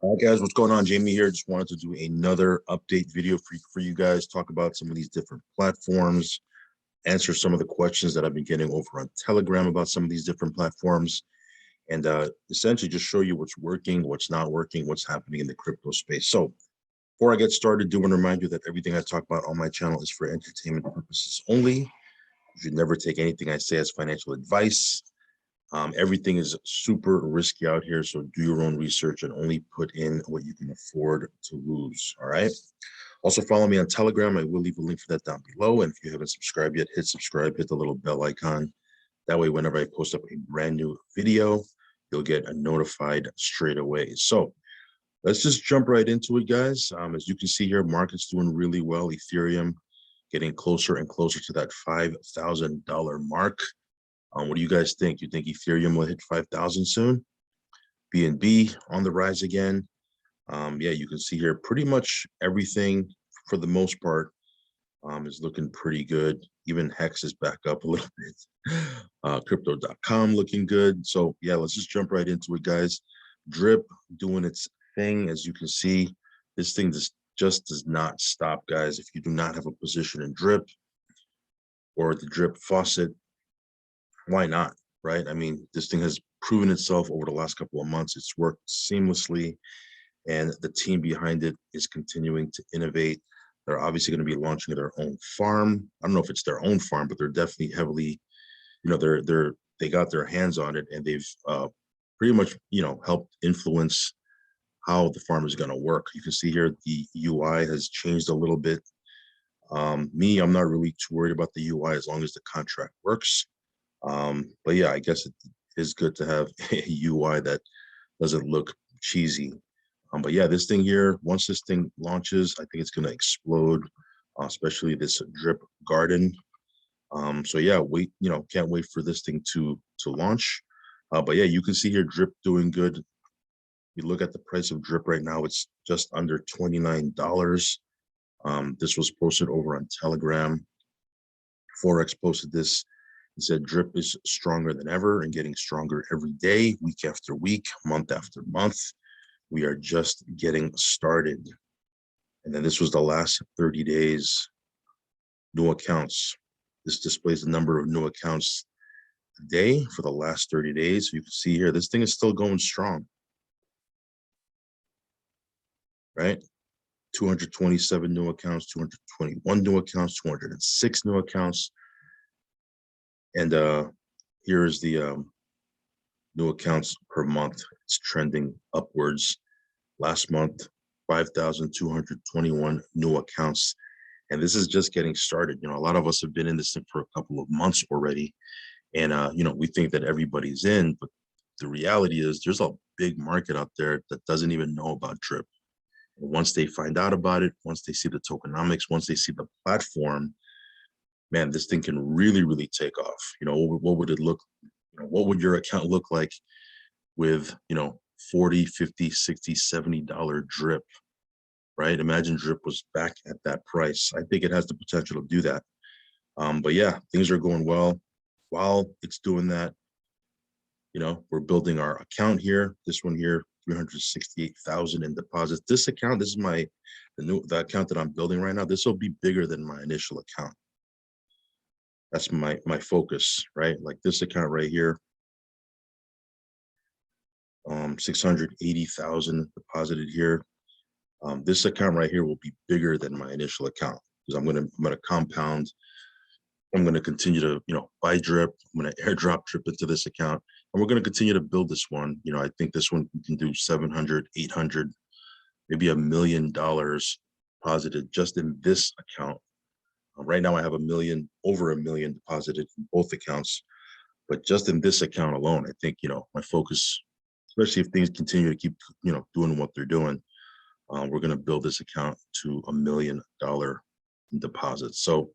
All right, guys, what's going on? Jamie here. Just wanted to do another update video for you guys, talk about some of these different platforms, answer some of the questions that I've been getting over on Telegram about some of these different platforms, and essentially just show you what's working, what's not working, what's happening in the crypto space. So before I get started, I do want to remind you that everything I talk about on my channel is for entertainment purposes only. You should never take anything I say as financial advice. Everything is super risky out here, so do your own research and only put in what you can afford to lose, all right? Also, follow me on Telegram. I will leave a link for that down below, and if you haven't subscribed yet, hit subscribe, hit the little bell icon. That way, whenever I post up a brand new video, you'll get notified straight away. So let's just jump right into it, guys. As you can see here, market's doing really well. Ethereum getting closer and closer to that $5,000 mark. What do you guys think? You think Ethereum will hit 5,000 soon? BNB on the rise again. Yeah, you can see here pretty much everything for the most part is looking pretty good. Even Hex is back up a little bit. Crypto.com looking good. So yeah, let's just jump right into it, guys. Drip doing its thing. As you can see, this thing just does not stop, guys. If you do not have a position in Drip or the Drip faucet, why not, right? I mean, this thing has proven itself over the last couple of months. It's worked seamlessly, and the team behind it is continuing to innovate. They're obviously going to be launching their own farm. I don't know if it's their own farm, but they're definitely heavily, they got their hands on it, and they've pretty much, helped influence how the farm is going to work. You can see here the UI has changed a little bit. I'm not really too worried about the UI as long as the contract works. But yeah, I guess it is good to have a UI that doesn't look cheesy. But yeah, this thing here, once this thing launches, I think it's going to explode, especially this drip garden. So yeah, can't wait for this thing to launch. But yeah, you can see here drip doing good. You look at the price of drip right now, it's just under $29. This was posted over on Telegram. Forex posted this. He said drip is stronger than ever and getting stronger every day, week after week, month after month. We are just getting started. And then this was the last 30 days, new accounts. This displays the number of new accounts a day for the last 30 days. You can see here, this thing is still going strong, right? 227 new accounts, 221 new accounts, 206 new accounts. And here's the new accounts per month. It's trending upwards. Last month, 5,221 new accounts. And this is just getting started. A lot of us have been in this thing for a couple of months already. And, we think that everybody's in, but the reality is there's a big market out there that doesn't even know about Drip. And once they find out about it, once they see the tokenomics, once they see the platform, man, this thing can really, really take off. What would it look, what would your account look like with, $40, $50, $60, $70 drip, right? Imagine drip was back at that price. I think it has the potential to do that. But yeah, things are going well. While it's doing that, we're building our account here. This one here, 368,000 in deposits. This account, this is the account that I'm building right now. This will be bigger than my initial account. That's my focus, right? Like this account right here, 680,000 deposited here. This account right here will be bigger than my initial account because I'm gonna compound. I'm going to continue to, buy drip. I'm going to airdrop drip into this account, and we're going to continue to build this one. I think this one we can do 700, 800, maybe $1 million deposited just in this account. Right now I have over $1 million deposited in both accounts, but just in this account alone, I think, my focus, especially if things continue to keep, doing what they're doing, we're going to build this account to $1 million in deposits. So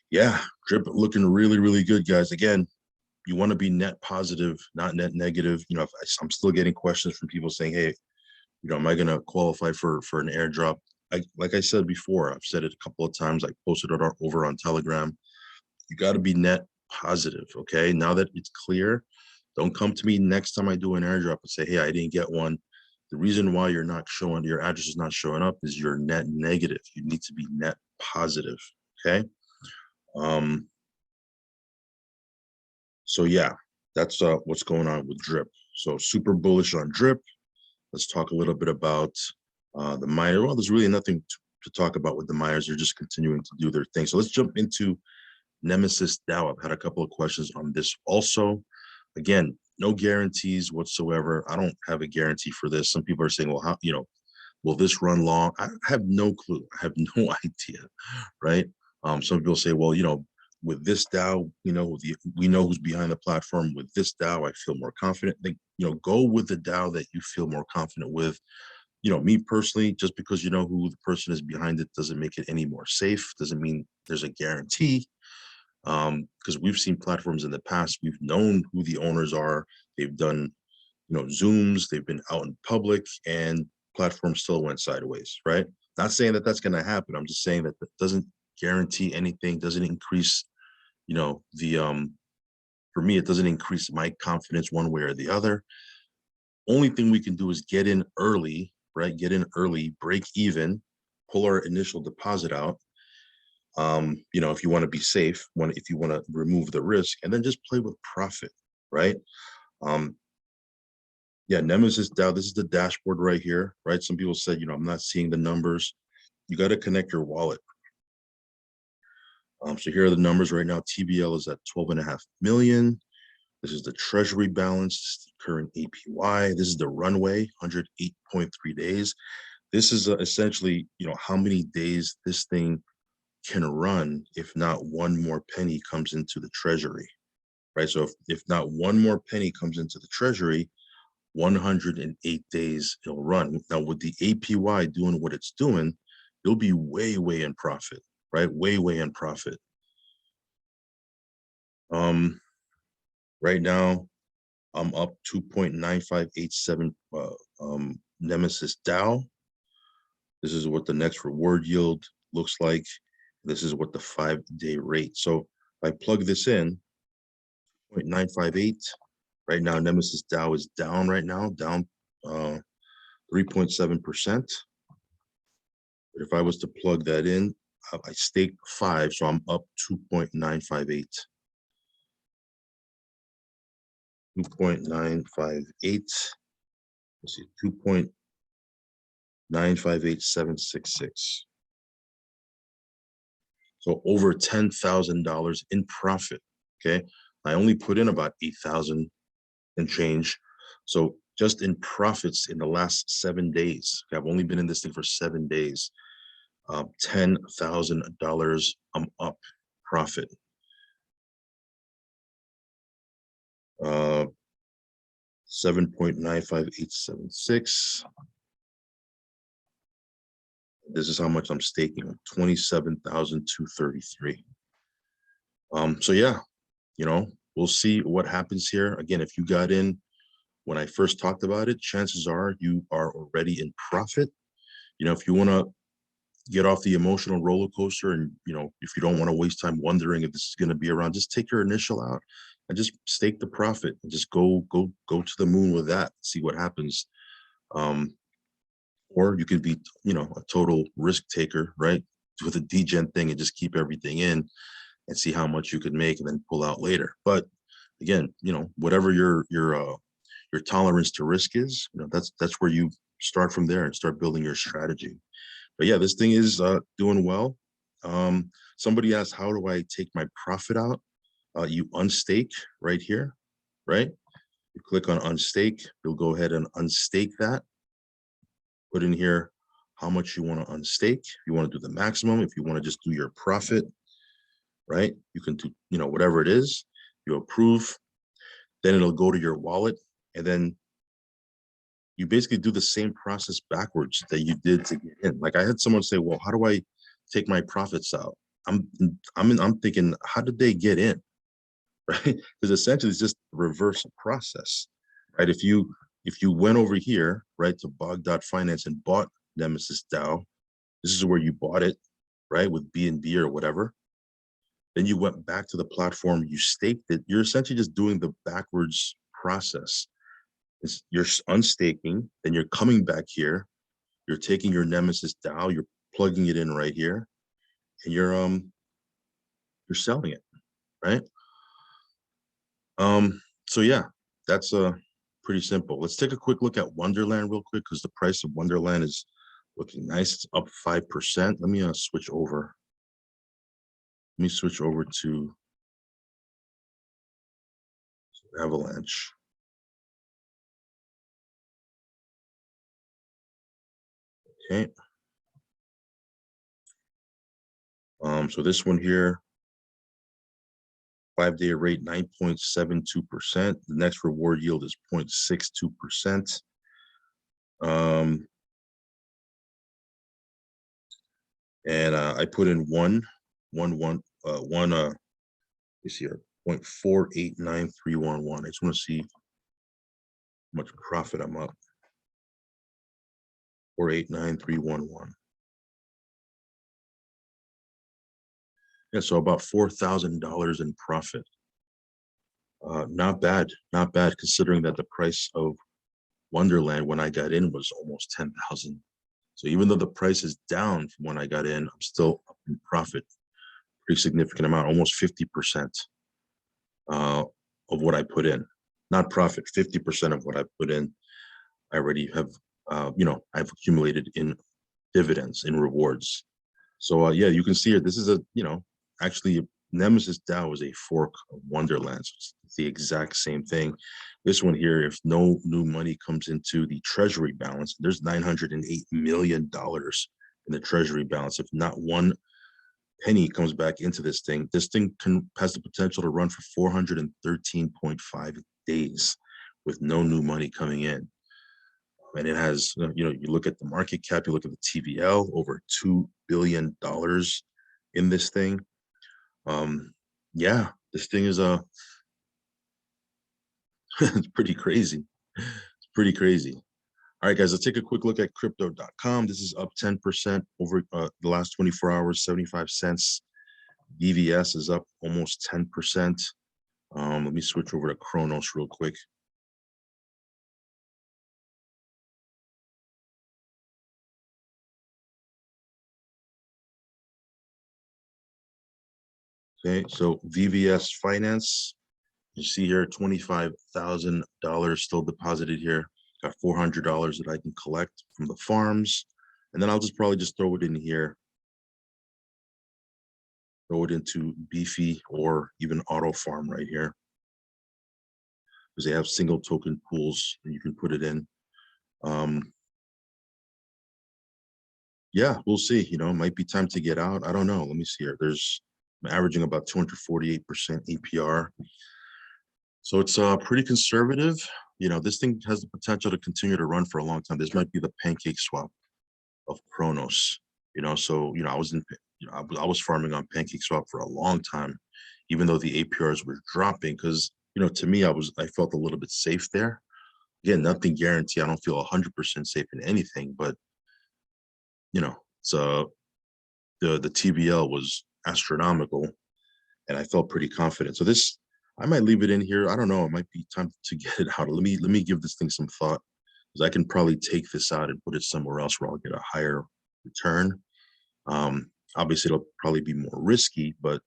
yeah, drip looking really, really good, guys. Again, you want to be net positive, not net negative. I'm still getting questions from people saying, hey, am I going to qualify for an airdrop? Like I said before, I've said it a couple of times. I posted it over on Telegram. You got to be net positive, okay? Now that it's clear, don't come to me next time I do an airdrop and say, hey, I didn't get one. The reason why you're not showing, your address is not showing up is you're net negative. You need to be net positive, okay? So yeah, that's what's going on with drip. So super bullish on drip. Let's talk a little bit about the miners. Well, there's really nothing to talk about with the miners. They're just continuing to do their thing. So let's jump into Nemesis Dao. I've had a couple of questions on this also. Again, no guarantees whatsoever. I don't have a guarantee for this. Some people are saying, well, how, will this run long? I have no clue. I have no idea, right? Some people say, well, with this DAO, we know who's behind the platform. With this DAO, I feel more confident. Go with the DAO that you feel more confident with. Me personally, just because you know who the person is behind it doesn't make it any more safe. Doesn't mean there's a guarantee. Because we've seen platforms in the past, we've known who the owners are. They've done, Zooms, they've been out in public, and platforms still went sideways, right? Not saying that that's going to happen. I'm just saying that that doesn't guarantee anything, doesn't increase, for me, it doesn't increase my confidence one way or the other. Only thing we can do is get in early, right? Get in early, break even, pull our initial deposit out. If you want to be safe, if you want to remove the risk, and then just play with profit, right? Yeah, Nemesis DAO, this is the dashboard right here, right? Some people said, I'm not seeing the numbers. You got to connect your wallet. So here are the numbers right now. TBL is at 12.5 million. This is the treasury balance, the current APY. This is the runway, 108.3 days. This is essentially, how many days this thing can run if not one more penny comes into the treasury, right? So if not one more penny comes into the treasury, 108 days it'll run. Now with the APY doing what it's doing, you'll be way, way in profit, right? Way, way in profit. Right now, I'm up 2.9587 Nemesis Dao. This is what the next reward yield looks like. This is what the 5-day rate. So if I plug this in, 0.958. Right now, Nemesis Dao is down right now, down 3.7%. But if I was to plug that in, I staked 5, so I'm up 2.958. 2.958. Let's see, 2.958766. So over $10,000 in profit. Okay, I only put in about 8,000 and change. So just in profits in the last 7 days, I've only been in this thing for 7 days. $10,000 I'm up profit. 7.95876. This is how much I'm staking, 27,233. So yeah, we'll see what happens here. Again, if you got in when I first talked about it, chances are you are already in profit. If you want to get off the emotional roller coaster and, if you don't want to waste time wondering if this is going to be around, just take your initial out and just stake the profit and just go to the moon with that, see what happens. Or you could be, a total risk taker, right? With a degen thing and just keep everything in and see how much you could make and then pull out later. But again, whatever your tolerance to risk is, that's where you start from there and start building your strategy. But yeah, this thing is doing well. Somebody asked, how do I take my profit out? You unstake right here, right? You click on unstake. You'll go ahead and unstake that. Put in here how much you want to unstake. If you want to do the maximum, if you want to just do your profit, right? You can do, whatever it is. You approve. Then it'll go to your wallet, and then you basically do the same process backwards that you did to get in. Like I had someone say, well, how do I take my profits out? I'm thinking, how did they get in? Right? Because essentially it's just a reverse process, right? If you went over here, right, to bog.finance and bought Nemesis DAO, this is where you bought it, right, with BNB or whatever. Then you went back to the platform, you staked it. You're essentially just doing the backwards process. You're unstaking, then you're coming back here, you're taking your Nemesis Dao, you're plugging it in right here, and you're selling it, right? So yeah, that's pretty simple. Let's take a quick look at Wonderland real quick, because the price of Wonderland is looking nice. It's up 5%. Let me switch over. Let me switch over to Avalanche. Okay. So this one here, 5-day rate 9.72%. The next reward yield is 0.62%. And I put in one, you see here, 0.489311. I just want to see how much profit I'm up. 489311. Yeah, so about $4,000 in profit. Not bad, not bad, considering that the price of Wonderland when I got in was almost 10,000. So even though the price is down from when I got in, I'm still up in profit, pretty significant amount, almost 50% of what I put in. Not profit, 50% of what I put in, I already have, I've accumulated in dividends, in rewards. So yeah, you can see here, this is actually Nemesis Dao is a fork of Wonderland. So it's the exact same thing. This one here, if no new money comes into the treasury balance, there's $908 million in the treasury balance. If not one penny comes back into this thing has the potential to run for 413.5 days with no new money coming in. And it has, you look at the market cap, you look at the TVL, over $2 billion in this thing. Yeah, this thing is it's pretty crazy. It's pretty crazy. All right, guys, let's take a quick look at crypto.com. This is up 10% over the last 24 hours, 75 cents. VVS is up almost 10%. Let me switch over to Kronos real quick. Okay, so VVS Finance, you see here, $25,000 still deposited here. Got $400 that I can collect from the farms. And then I'll probably just throw it in here. Throw it into Beefy or even Auto Farm right here. Because they have single token pools and you can put it in. Yeah, we'll see. It might be time to get out. I don't know. Let me see here. I'm averaging about 248% APR. So it's pretty conservative. This thing has the potential to continue to run for a long time. This might be the pancake swap of Kronos. So I was I was farming on pancake swap for a long time, even though the APRs were dropping. Because to me, I felt a little bit safe there. Again, nothing guaranteed. I don't feel 100% safe in anything, but so the TVL was astronomical, and I felt pretty confident. So this, I might leave it in here. I don't know. It might be time to get it out. Let me give this thing some thought, because I can probably take this out and put it somewhere else where I'll get a higher return. Obviously, it'll probably be more risky, but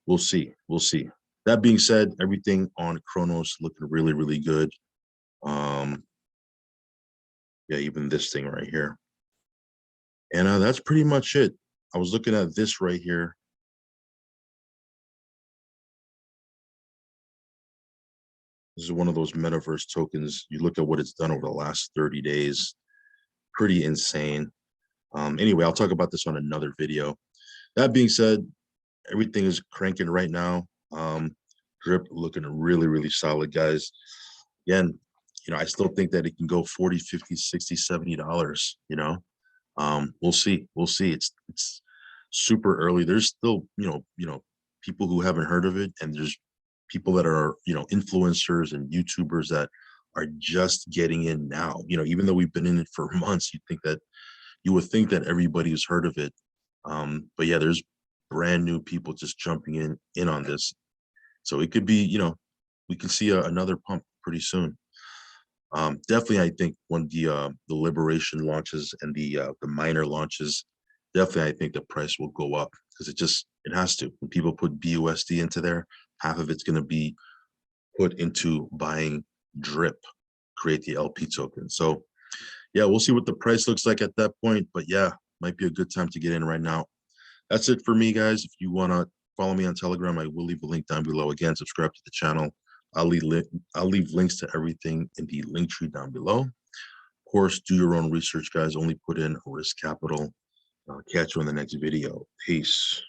we'll see. We'll see. That being said, everything on Kronos looking really, really good. Yeah, even this thing right here. And that's pretty much it. I was looking at this right here. This is one of those metaverse tokens. You look at what it's done over the last 30 days. Pretty insane. Anyway, I'll talk about this on another video. That being said, everything is cranking right now. Drip looking really, really solid, guys. Again, I still think that it can go 40, 50, 60, $70, we'll see. We'll see. It's super early. There's still, people who haven't heard of it, and there's people that are, influencers and YouTubers that are just getting in now. Even though we've been in it for months, you would think that everybody has heard of it. But yeah, there's brand new people just jumping in on this. So it could be, we can see another pump pretty soon. Definitely, I think when the Liberation launches and the miner launches, definitely I think the price will go up because it has to. When people put BUSD into there, half of it's going to be put into buying drip, create the LP token. So yeah, we'll see what the price looks like at that point. But yeah, might be a good time to get in right now. That's it for me, guys. If you want to follow me on Telegram, I will leave a link down below. Again, subscribe to the channel. I'll leave links to everything in the link tree down below. Of course, do your own research, guys. Only put in risk capital. Catch you in the next video. Peace.